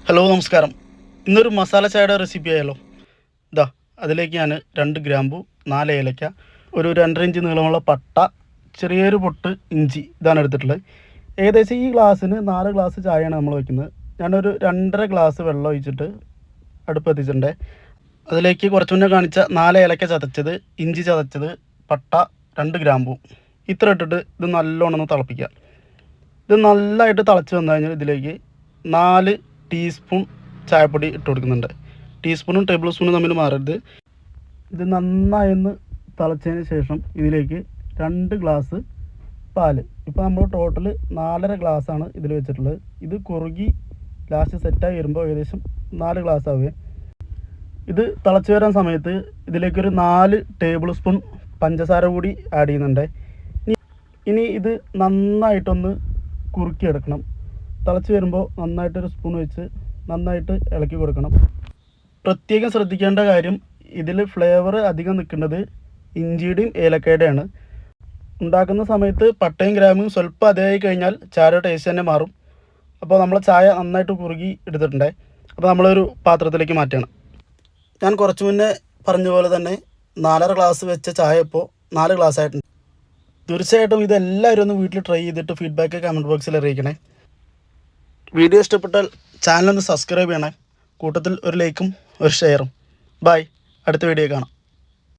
Hello നമസ്കാരം. ഇന്നൊരു മസാല ചായയുടെ റെസിപ്പി ആയാലോ. ഇതാ അതിലേക്ക് ഞാൻ 2 ഗ്രാമ്പു, 4 ഏലക്ക, ഒരു 2.5 ഇഞ്ച് നീളമുള്ള പട്ട, ചെറിയൊരു പൊട്ട് ഇഞ്ചി ഇതാണ് എടുത്തിട്ടുള്ളത്. ഏകദേശം ഈ ഗ്ലാസ്സിന് 4 ഗ്ലാസ് ചായയാണ് നമ്മൾ വയ്ക്കുന്നത്. ഞാനൊരു 2.5 ഗ്ലാസ് വെള്ളം ഒഴിച്ചിട്ട് അടുപ്പ് എത്തിച്ചിട്ടുണ്ട്. അതിലേക്ക് കുറച്ച് മുന്നേ കാണിച്ച 4 ഏലക്ക ചതച്ചത്, ഇഞ്ചി ചതച്ചത്, പട്ട, 2 ഗ്രാമ്പു ഇത്ര ഇട്ടിട്ട് ഇത് നല്ലോണം ഒന്ന് തിളപ്പിക്കുക. ഇത് നല്ലതായിട്ട് തിളച്ച് വന്നു കഴിഞ്ഞാൽ ഇതിലേക്ക് 4 ടീസ്പൂൺ ചായപ്പൊടി ഇട്ട് കൊടുക്കുന്നുണ്ട്. ടീസ്പൂണും ടേബിൾ സ്പൂണും തമ്മിൽ മാറരുത്. ഇത് നന്നായി ഒന്ന് തിളച്ചതിന് ശേഷം ഇതിലേക്ക് 2 ഗ്ലാസ് പാൽ. ഇപ്പോൾ നമ്മൾ ടോട്ടൽ 4.5 ഗ്ലാസ്സാണ് ഇതിൽ വെച്ചിട്ടുള്ളത്. ഇത് കുറുകി ലാസ്റ്റ് സെറ്റായി വരുമ്പോൾ ഏകദേശം 4 ഗ്ലാസ് ആവുക. ഇത് തിളച്ച് വരാൻ സമയത്ത് ഇതിലേക്കൊരു 4 ടേബിൾ സ്പൂൺ പഞ്ചസാര കൂടി ആഡ് ചെയ്യുന്നുണ്ട്. ഇനി ഇത് നന്നായിട്ടൊന്ന് കുറുക്കിയെടുക്കണം. തിളച്ച് വരുമ്പോൾ നന്നായിട്ടൊരു സ്പൂൺ വെച്ച് നന്നായിട്ട് ഇളക്കി കൊടുക്കണം. പ്രത്യേകം ശ്രദ്ധിക്കേണ്ട കാര്യം, ഇതിൽ ഫ്ലേവർ അധികം നിൽക്കുന്നത് ഇഞ്ചിയുടെയും ഏലക്കയുടെയാണ്. ഉണ്ടാക്കുന്ന സമയത്ത് പട്ടയും ഗ്രാമ്പും സ്വല്പം അധികമായി കഴിഞ്ഞാൽ ചായയുടെ ടേസ്റ്റ് തന്നെ മാറും. അപ്പോൾ നമ്മൾ ചായ നന്നായിട്ട് കുറുകി എടുത്തിട്ടുണ്ട്. അപ്പോൾ നമ്മളൊരു പാത്രത്തിലേക്ക് മാറ്റണം. ഞാൻ കുറച്ച് മുന്നേ പറഞ്ഞ പോലെ തന്നെ 4.5 ഗ്ലാസ് വെച്ച ചായ ഇപ്പോൾ 4 ഗ്ലാസ് ആയിട്ടുണ്ട്. തീർച്ചയായിട്ടും ഇതെല്ലാവരും ഒന്ന് വീട്ടിൽ ട്രൈ ചെയ്തിട്ട് ഫീഡ്ബാക്ക് കമൻറ്റ് ബോക്സിൽ അറിയിക്കണേ. വീഡിയോ ഇഷ്ടപ്പെട്ടാൽ ചാനലൊന്ന് സബ്സ്ക്രൈബ് ചെയ്യണേ. കൂട്ടത്തിൽ ഒരു ലൈക്കും ഒരു ഷെയറും. ബൈ, അടുത്ത വീഡിയോ കാണാം.